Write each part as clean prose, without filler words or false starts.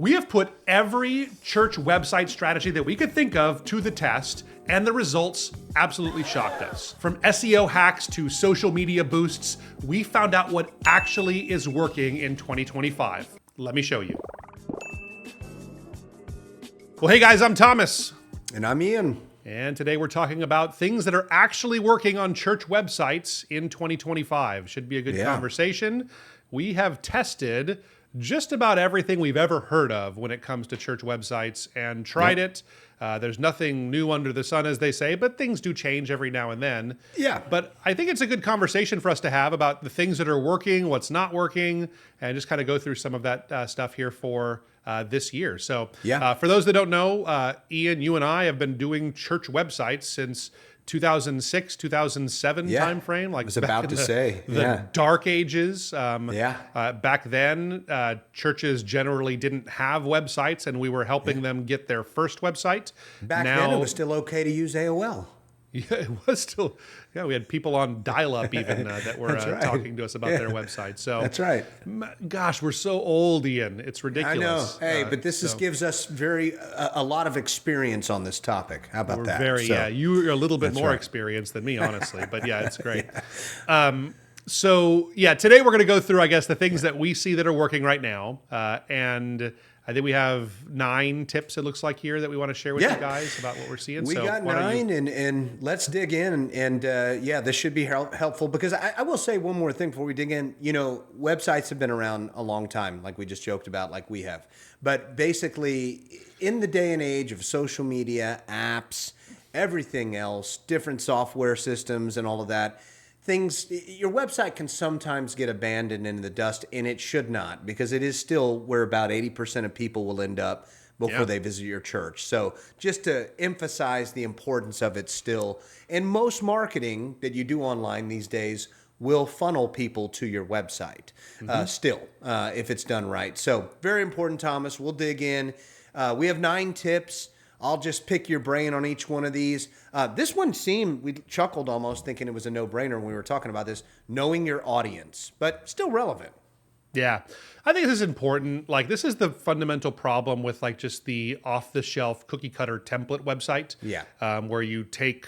We have put every church website strategy that we could think of to the test, and the results absolutely shocked us. From SEO hacks to social media boosts, we found out what actually is working in 2025. Let me show you. Well, hey guys, I'm Thomas. And I'm Ian. And today we're talking about things that are actually working on church websites in 2025. Should be a good conversation. We have tested just about everything we've ever heard of when it comes to church websites and tried it. There's nothing new under the sun, as they say, but things do change every now and then. Yeah. But I think it's a good conversation for us to have about the things that are working, what's not working, and just kind of go through some of that stuff here for this year. So for those that don't know, Ian, you and I have been doing church websites since 2006, 2007 timeframe. Like I was about to say. The dark ages. Back then, churches generally didn't have websites, and we were helping them get their first website. Back then, it was still okay to use AOL. Yeah, it was still. Yeah, we had people on dial-up even that were talking to us about their website. So that's right. Gosh, we're so old, Ian. It's ridiculous. I know. Hey, but this gives us a lot of experience on this topic. How about that? You're a little bit more experienced than me, honestly. But yeah, it's great. So today we're going to go through, I guess, the things that we see that are working right now, and I think we have 9 tips, it looks like, here that we want to share with you guys about what we're seeing. We got 9, and let's dig in. And this should be helpful, because I will say one more thing before we dig in. You know, websites have been around a long time, like we just joked about, like we have. But basically, in the day and age of social media, apps, everything else, different software systems and all of that, your website can sometimes get abandoned in the dust, and it should not, because it is still where about 80% of people will end up before they visit your church. So just to emphasize the importance of it still, and most marketing that you do online these days will funnel people to your website still, if it's done right. So very important, Thomas. We'll dig in. We have 9 tips. I'll just pick your brain on each one of these. This one we chuckled almost, thinking it was a no-brainer when we were talking about this, knowing your audience, but still relevant. Yeah, I think this is important. Like, this is the fundamental problem with like just the off-the-shelf cookie-cutter template website. Where you take,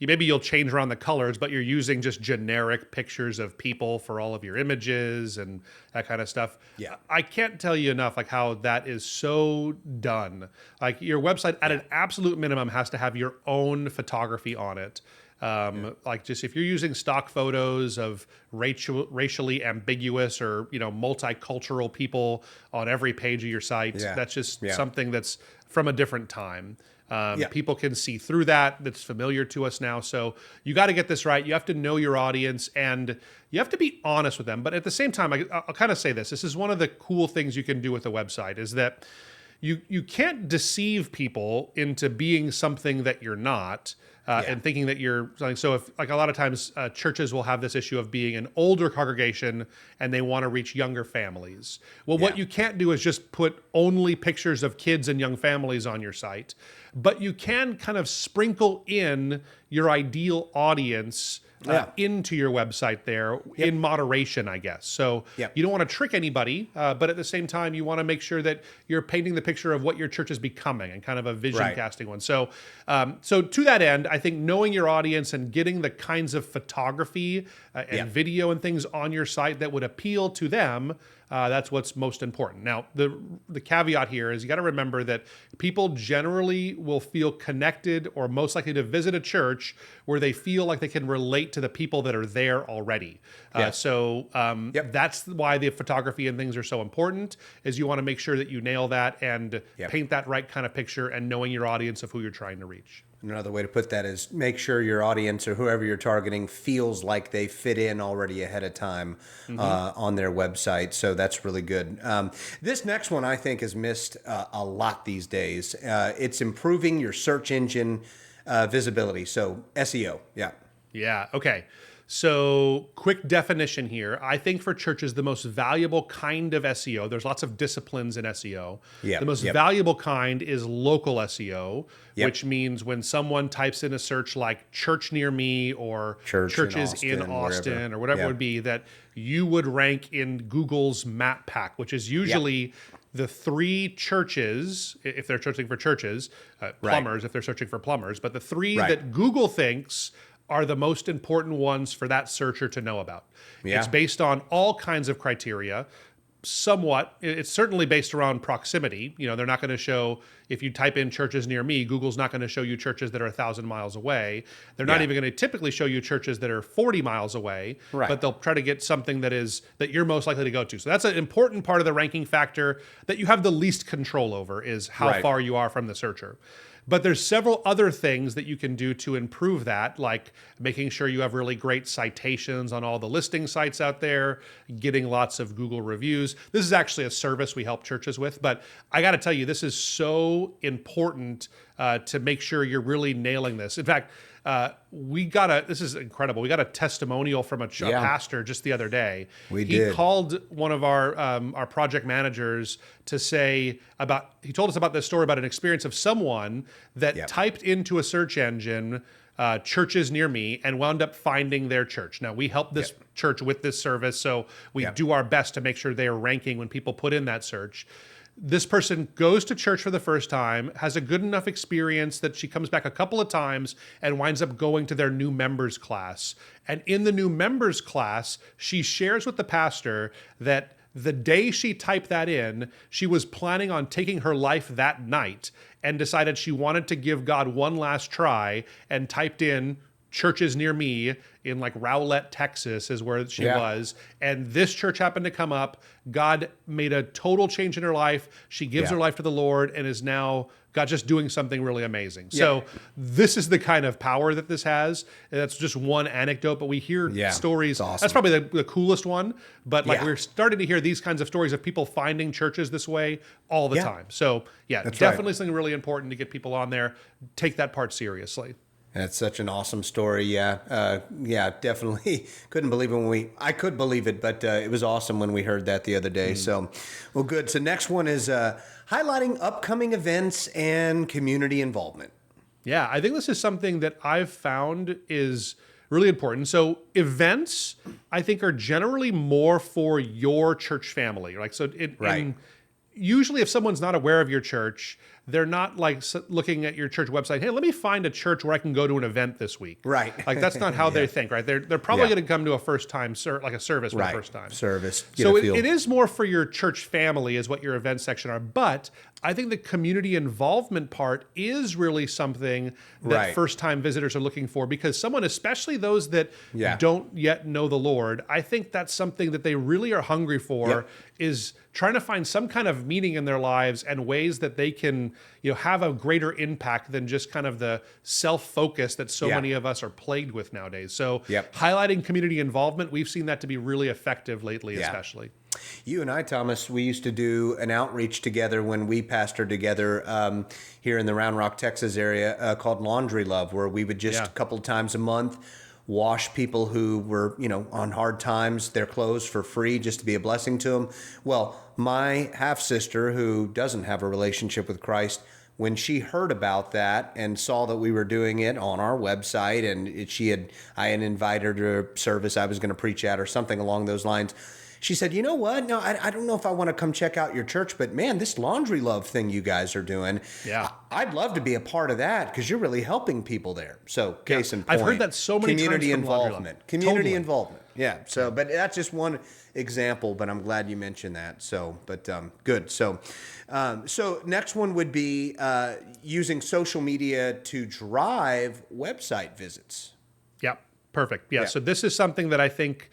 maybe you'll change around the colors, but you're using just generic pictures of people for all of your images and that kind of stuff. Yeah. I can't tell you enough like how that is so done. Like, your website at an absolute minimum has to have your own photography on it. Like, just if you're using stock photos of racially ambiguous or, multicultural people on every page of your site, that's just something that's from a different time. People can see through that. That's familiar to us now. So you got to get this right. You have to know your audience, and you have to be honest with them. But at the same time, I'll kind of say this. This is one of the cool things you can do with a website, is that you can't deceive people into being something that you're not. And thinking that you're something. So if, like, a lot of times churches will have this issue of being an older congregation and they want to reach younger families. Well, what you can't do is just put only pictures of kids and young families on your site, but you can kind of sprinkle in your ideal audience into your website there in moderation, I guess. So you don't want to trick anybody, but at the same time, you want to make sure that you're painting the picture of what your church is becoming, and kind of a vision casting one. So, so to that end, I think knowing your audience and getting the kinds of photography and video and things on your site that would appeal to them, that's what's most important. Now, the caveat here is you got to remember that people generally will feel connected or most likely to visit a church where they feel like they can relate to the people that are there already. So that's why the photography and things are so important, is you want to make sure that you nail that and paint that right kind of picture, and knowing your audience of who you're trying to reach. Another way to put that is make sure your audience or whoever you're targeting feels like they fit in already ahead of time on their website. So that's really good. This next one I think is missed a lot these days. It's improving your search engine visibility. So SEO. Yeah. Okay. So, quick definition here. I think for churches, the most valuable kind of SEO, there's lots of disciplines in SEO. Yep, The most yep. valuable kind is local SEO, Yep. which means when someone types in a search like church near me or Church in churches in Austin, Austin wherever. or whatever it Yep. would be, that you would rank in Google's map pack, which is usually the 3 churches, if they're searching for churches, plumbers, if they're searching for plumbers, but the 3 Right. that Google thinks are the most important ones for that searcher to know about. Yeah. It's based on all kinds of criteria. Somewhat, it's certainly based around proximity. You know, they're not going to show, if you type in churches near me, Google's not going to show you churches that are 1,000 miles away. They're not Yeah. even going to typically show you churches that are 40 miles away, Right. but they'll try to get something that you're most likely to go to. So that's an important part of the ranking factor that you have the least control over, is how Right. far you are from the searcher. But there's several other things that you can do to improve that, like making sure you have really great citations on all the listing sites out there, getting lots of Google reviews. This is actually a service we help churches with, but I got to tell you, this is so important to make sure you're really nailing this. In fact, this is incredible. We got a testimonial from a pastor just the other day. We He did. called one of our project managers to he told us about this story about an experience of someone that typed into a search engine churches near me and wound up finding their church. Now, we help this church with this service, so we do our best to make sure they are ranking when people put in that search. This person goes to church for the first time, has a good enough experience that she comes back a couple of times and winds up going to their new members class. And in the new members class, she shares with the pastor that the day she typed that in, she was planning on taking her life that night and decided she wanted to give God one last try and typed in churches near me in like Rowlett, Texas is where she was. And this church happened to come up. God made a total change in her life. She gives her life to the Lord and is now God just doing something really amazing. So this is the kind of power that this has. And that's just one anecdote, but we hear stories. Awesome. That's probably the coolest one. But like we're starting to hear these kinds of stories of people finding churches this way all the time. So That's definitely something really important to get people on there. Take that part seriously. That's such an awesome story. Yeah, definitely couldn't believe it I could believe it, but it was awesome when we heard that the other day. So, well, good. So next one is highlighting upcoming events and community involvement. Yeah, I think this is something that I've found is really important. So events, I think, are generally more for your church family. Like, so usually if someone's not aware of your church, they're not like looking at your church website, hey, let me find a church where I can go to an event this week. Right. Like that's not how they think, right? They're probably going to come to a first time, like a service for the first time. Service. So it is more for your church family is what your event section are. But I think the community involvement part is really something that first time visitors are looking for, because someone, especially those that don't yet know the Lord, I think that's something that they really are hungry for, is trying to find some kind of meaning in their lives and ways that they can, have a greater impact than just kind of the self-focus that so many of us are plagued with nowadays. So highlighting community involvement, we've seen that to be really effective lately, especially. You and I, Thomas, we used to do an outreach together when we pastored together here in the Round Rock, Texas area called Laundry Love, where we would just a couple of times a month wash people who were, on hard times, their clothes for free, just to be a blessing to them. Well, my half-sister, who doesn't have a relationship with Christ, when she heard about that and saw that we were doing it on our website, and I had invited her to a service I was going to preach at or something along those lines, she said, you know what? No, I don't know if I want to come check out your church, but man, this Laundry Love thing you guys are doing, I'd love to be a part of that because you're really helping people there. So case in point. I've heard that so many times from Laundry Love. Community involvement. Yeah. So, but that's just one example, but I'm glad you mentioned that. So, but good. So, so next one would be using social media to drive website visits. Yep. Perfect. Yeah. So this is something that I think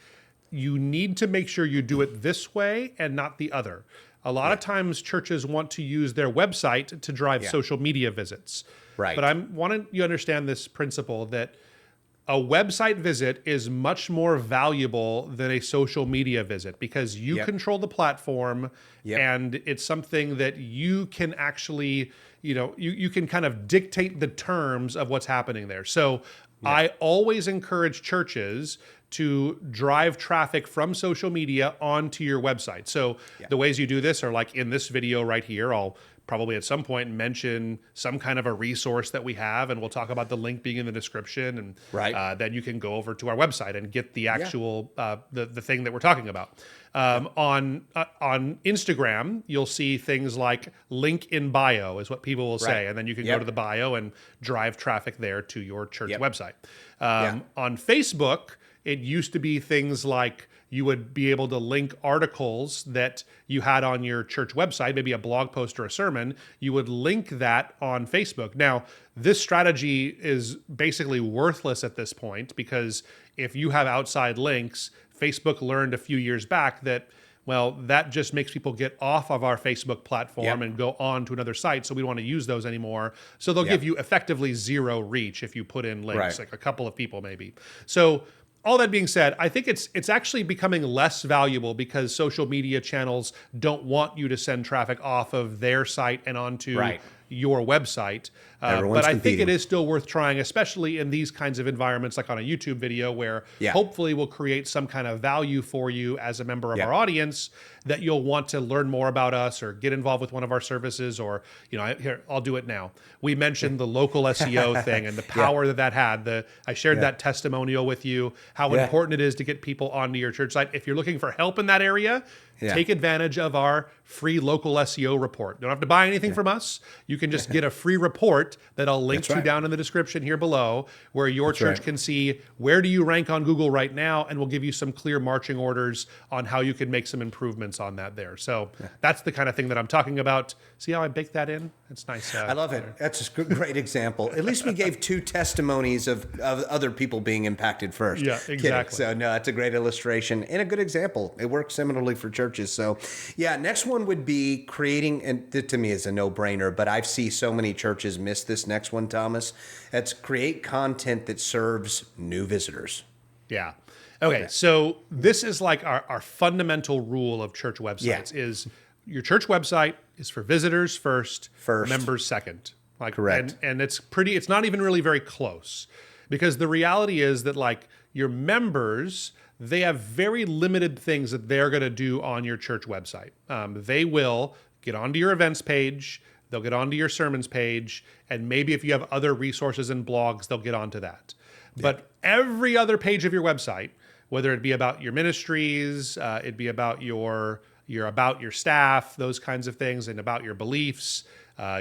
you need to make sure you do it this way and not the other. A lot of times churches want to use their website to drive social media visits. Right. But I want you to understand this principle that a website visit is much more valuable than a social media visit, because you control the platform and it's something that you can actually, you can kind of dictate the terms of what's happening there. So I always encourage churches to drive traffic from social media onto your website. So the ways you do this are like in this video right here. I'll probably at some point mention some kind of a resource that we have, and we'll talk about the link being in the description, and then you can go over to our website and get the actual the thing that we're talking about. On Instagram, you'll see things like link in bio is what people will say, and then you can go to the bio and drive traffic there to your church website. On Facebook, it used to be things like you would be able to link articles that you had on your church website, maybe a blog post or a sermon. You would link that on Facebook. Now, this strategy is basically worthless at this point, because if you have outside links, Facebook learned a few years back that, well, that just makes people get off of our Facebook platform and go on to another site. So we don't want to use those anymore. So they'll give you effectively zero reach if you put in links, like a couple of people maybe. So all that being said, I think it's actually becoming less valuable because social media channels don't want you to send traffic off of their site and onto your website. But I think it is still worth trying, especially in these kinds of environments, like on a YouTube video, where hopefully we'll create some kind of value for you as a member of our audience, that you'll want to learn more about us or get involved with one of our services, or, here, I'll do it now. We mentioned the local SEO thing and the power that had. I shared that testimonial with you, how important it is to get people onto your church site. If you're looking for help in that area, take advantage of our free local SEO report. You don't have to buy anything from us. You can just get a free report that I'll link to down in the description here below, where your church can see where do you rank on Google right now, and we'll give you some clear marching orders on how you can make some improvements on that there. So that's the kind of thing that I'm talking about. See how I baked that in? It's nice. I love it. That's a great example. At least we gave two testimonies of other people being impacted first. Yeah, exactly. So no, that's a great illustration and a good example. It works similarly for churches. So next one would be creating, and to me is a no-brainer, but I see so many churches miss this next one, Thomas. That's create content that serves new visitors. Yeah. Okay, so this is like our fundamental rule of church websites is your church website is for visitors first, members second. Correct. And it's not even really very close, because the reality is that like your members, they have very limited things that they're going to do on your church website. They will get onto your events page, they'll get onto your sermons page, and maybe if you have other resources and blogs, they'll get onto that. But every other page of your website, whether it be about your ministries, it'd be about your staff, those kinds of things, and about your beliefs,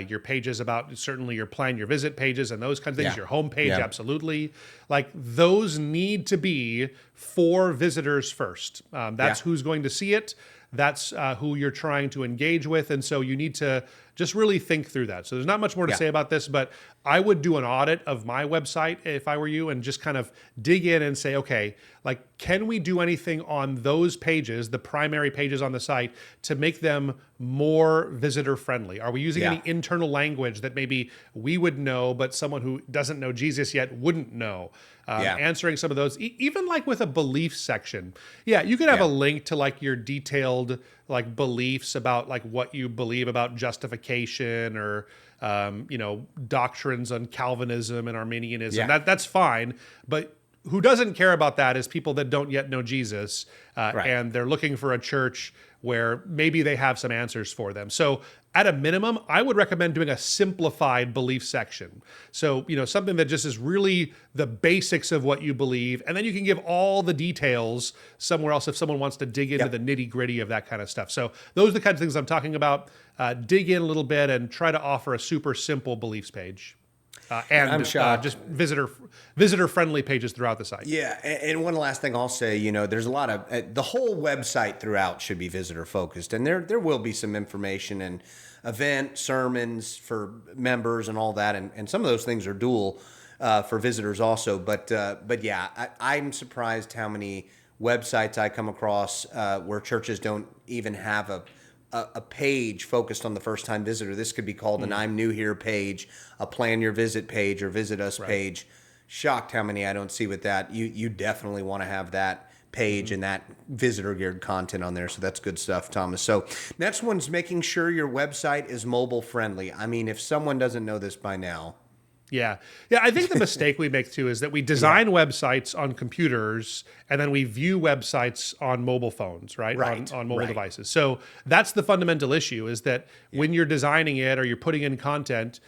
your pages about certainly your plan, your visit pages, and those kinds of things, your homepage, absolutely. Like those need to be for visitors first. That's who's going to see it. That's who you're trying to engage with. And so you need to just really think through that. So there's not much more to say about this, but I would do an audit of my website if I were you, and just kind of dig in and say, okay, like, can we do anything on those pages, the primary pages on the site, to make them more visitor friendly? Are we using any internal language that maybe we would know, but someone who doesn't know Jesus yet wouldn't know? Answering some of those, even like with a belief section. You could have a link to like your detailed like beliefs about like what you believe about justification, or doctrines on Calvinism and Arminianism. That's fine, but who doesn't care about that is people that don't yet know Jesus, and they're looking for a church where maybe they have some answers for them. So at a minimum, I would recommend doing a simplified belief section. So, something that just is really the basics of what you believe, and then you can give all the details somewhere else if someone wants to dig into the nitty gritty of that kind of stuff. So those are the kinds of things I'm talking about. Dig in a little bit and try to offer a super simple beliefs page. And just visitor-friendly pages throughout the site. Yeah, and one last thing I'll say, there's a lot of the whole website throughout should be visitor-focused, and there will be some information and event sermons for members and all that, and some of those things are dual for visitors also. But I'm surprised how many websites I come across where churches don't even have a page focused on the first-time visitor. This could be called an I'm new here page, a plan your visit page, or visit us page. Shocked how many I don't see with that. You definitely want to have that page and that visitor geared content on there. So that's good stuff, Thomas. So next one's making sure your website is mobile friendly. I mean, if someone doesn't know this by now, Yeah. Yeah. I think the mistake we make too is that we design websites on computers and then we view websites on mobile phones, right? Right. On mobile Right. devices. So that's the fundamental issue is that when you're designing it or you're putting in content,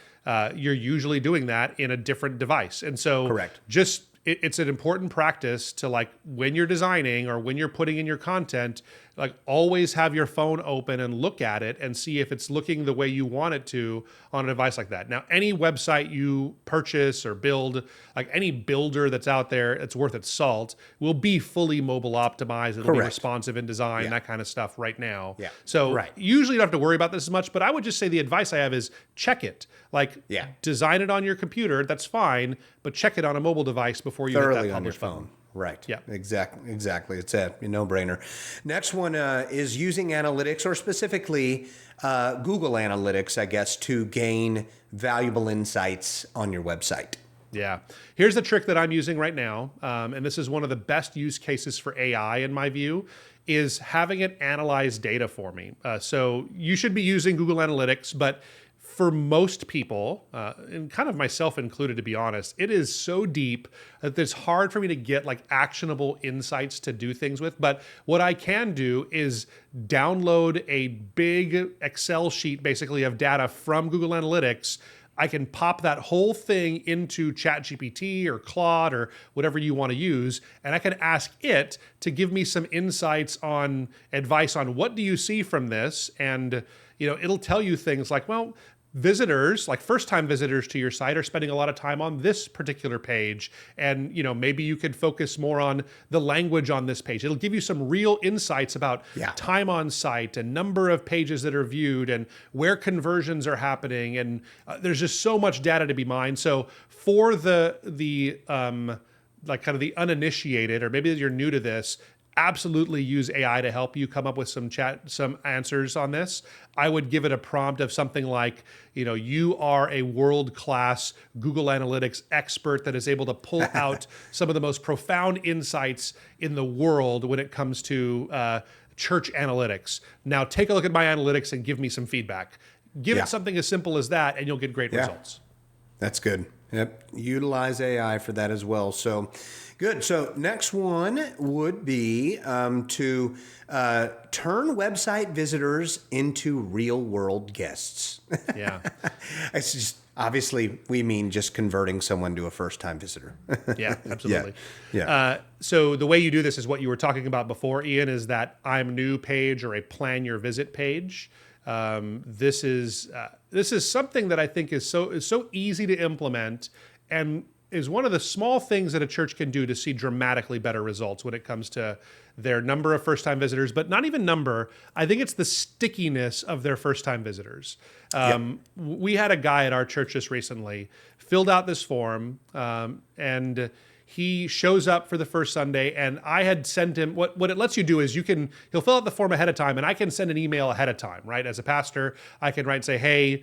you're usually doing that in a different device. And so Correct. just it's an important practice to, like, when you're designing or when you're putting in your content, like, always have your phone open and look at it and see if it's looking the way you want it to on a device like that. Now, any website you purchase or build, like any builder that's out there, it's worth its salt, will be fully mobile optimized. It'll be Correct. responsive in design, that kind of stuff right now. Yeah. So Right. usually you don't have to worry about this as much, but I would just say the advice I have is check it. Like, design it on your computer, that's fine, but check it on a mobile device before you hit Thoroughly that on your publish phone. button. Right. Yeah. Exactly. It's a no-brainer. Next one is using analytics, or specifically Google Analytics, I guess, to gain valuable insights on your website. Yeah. Here's the trick that I'm using right now, and this is one of the best use cases for AI in my view, is having it analyze data for me. So you should be using Google Analytics, but for most people, and kind of myself included, to be honest, it is so deep that it's hard for me to get like actionable insights to do things with. But what I can do is download a big Excel sheet, basically, of data from Google Analytics. I can pop that whole thing into ChatGPT or Claude or whatever you want to use, and I can ask it to give me some insights on advice on what do you see from this, and it'll tell you things like, well, visitors, like first-time visitors to your site, are spending a lot of time on this particular page, and maybe you could focus more on the language on this page. It'll give you some real insights about time on site and number of pages that are viewed and where conversions are happening, and there's just so much data to be mined. So for the like kind of the uninitiated, or maybe you're new to this, absolutely use AI to help you come up with some answers on this. I would give it a prompt of something like, you are a world-class Google Analytics expert that is able to pull out some of the most profound insights in the world when it comes to church analytics. Now take a look at my analytics and give me some feedback. Give it something as simple as that and you'll get great results. That's good. Yep. Utilize AI for that as well. So good. So next one would be to turn website visitors into real world guests. Yeah. It's just, obviously we mean just converting someone to a first time visitor. Yeah, absolutely. Yeah. So the way you do this is what you were talking about before, Ian, is that I'm new page or a plan your visit page. This is something that I think is so easy to implement and is one of the small things that a church can do to see dramatically better results when it comes to their number of first-time visitors, but not even number. I think it's the stickiness of their first-time visitors. We had a guy at our church just recently filled out this form, and he shows up for the first Sunday, and I had sent him, what it lets you do is he'll fill out the form ahead of time, and I can send an email ahead of time, right? As a pastor, I can write and say, hey,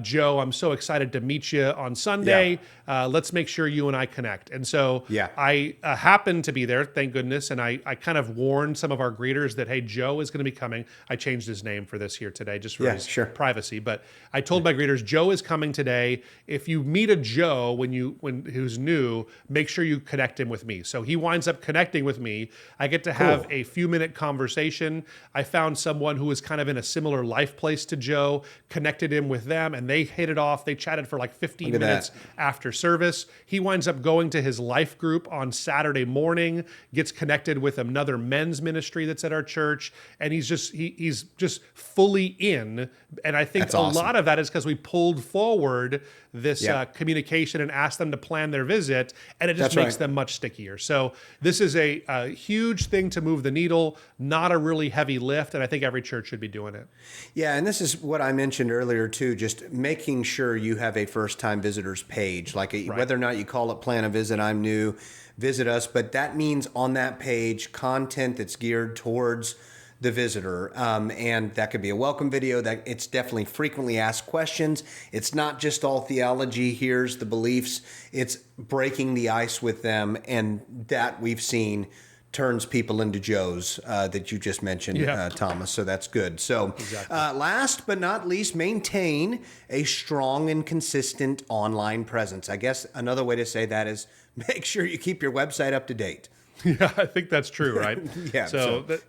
Joe, I'm so excited to meet you on Sunday. Let's make sure you and I connect. And so I happened to be there, thank goodness, and I kind of warned some of our greeters that, hey, Joe is going to be coming. I changed his name for this here today just for his privacy, but I told my greeters, Joe is coming today. If you meet a Joe who's new, make sure you connect him with me. So he winds up connecting with me. I get to have a few-minute conversation. I found someone who was kind of in a similar life place to Joe, connected him with them, and they hit it off. They chatted for like 15 minutes after service. He winds up going to his life group on Saturday morning, gets connected with another men's ministry that's at our church, and he's just fully in. And I think a lot of that is because we pulled forward this communication and asked them to plan their visit, and it just makes them much stickier. So this is a huge thing to move the needle, not a really heavy lift, and I think every church should be doing it. Yeah, and this is what I mentioned earlier too, just making sure you have a first-time visitors page, like whether or not you call it plan a visit, I'm new, visit us, but that means on that page, content that's geared towards the visitor, and that could be a welcome video. That it's definitely frequently asked questions. It's not just all theology. Here's the beliefs. It's breaking the ice with them, and that we've seen turns people into Joes that you just mentioned, Thomas. So that's good. So last but not least, maintain a strong and consistent online presence. I guess another way to say that is make sure you keep your website up to date. Yeah, I think that's true, right?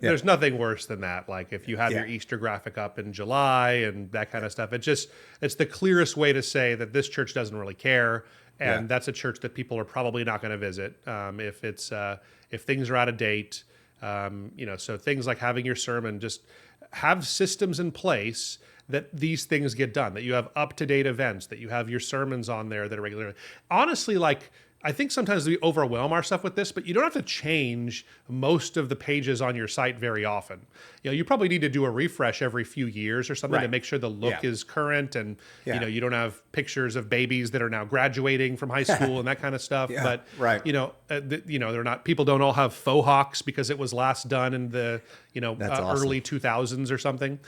There's nothing worse than that. Like if you have your Easter graphic up in July and that kind of stuff, it's the clearest way to say that this church doesn't really care. And that's a church that people are probably not going to visit if things are out of date. So things like having your sermon, just have systems in place that these things get done, that you have up-to-date events, that you have your sermons on there that are regular. Honestly, like, I think sometimes we overwhelm ourselves with this, but you don't have to change most of the pages on your site very often. You probably need to do a refresh every few years or something to make sure the look is current, and you don't have pictures of babies that are now graduating from high school and that kind of stuff. But they're not. People don't all have faux hawks because it was last done in the early 2000s or something.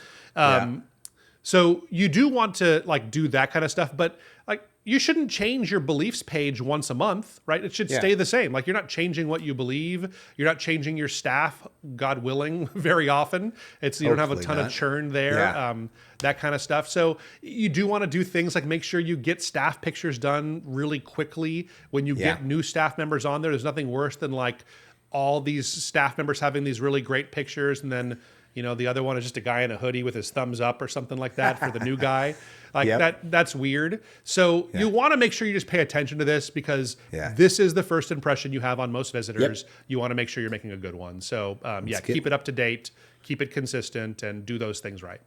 So you do want to like do that kind of stuff, but like you shouldn't change your beliefs page once a month, right? It should stay the same. Like you're not changing what you believe. You're not changing your staff, God willing, very often. You don't have a ton of churn there, that kind of stuff. So you do want to do things like make sure you get staff pictures done really quickly when you get new staff members on there. There's nothing worse than like all these staff members having these really great pictures and then the other one is just a guy in a hoodie with his thumbs up or something like that for the new guy. Like that's weird. So you want to make sure you just pay attention to this because this is the first impression you have on most visitors. You want to make sure you're making a good one. So keep it up to date, keep it consistent, and do those things right.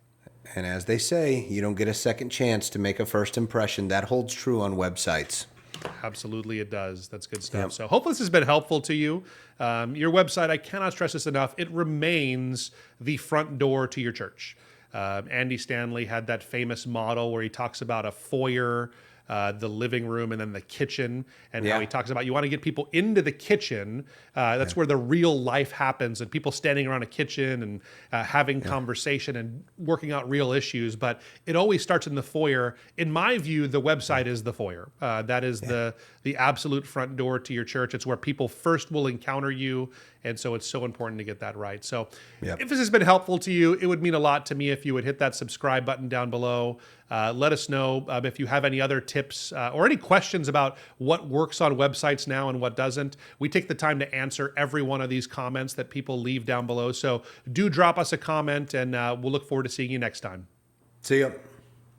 And as they say, you don't get a second chance to make a first impression. That holds true on websites. Absolutely, it does. That's good stuff. So hopefully this has been helpful to you. Your website, I cannot stress this enough, it remains the front door to your church. Andy Stanley had that famous model where he talks about a foyer, the living room, and then the kitchen, and how he talks about you want to get people into the kitchen. That's where the real life happens, and people standing around a kitchen and having conversation and working out real issues. But it always starts in the foyer. In my view, the website is the foyer. That is the absolute front door to your church. It's where people first will encounter you. And so it's so important to get that right. So if this has been helpful to you, it would mean a lot to me if you would hit that subscribe button down below. Let us know if you have any other tips or any questions about what works on websites now and what doesn't. We take the time to answer every one of these comments that people leave down below. So do drop us a comment, and we'll look forward to seeing you next time. See you.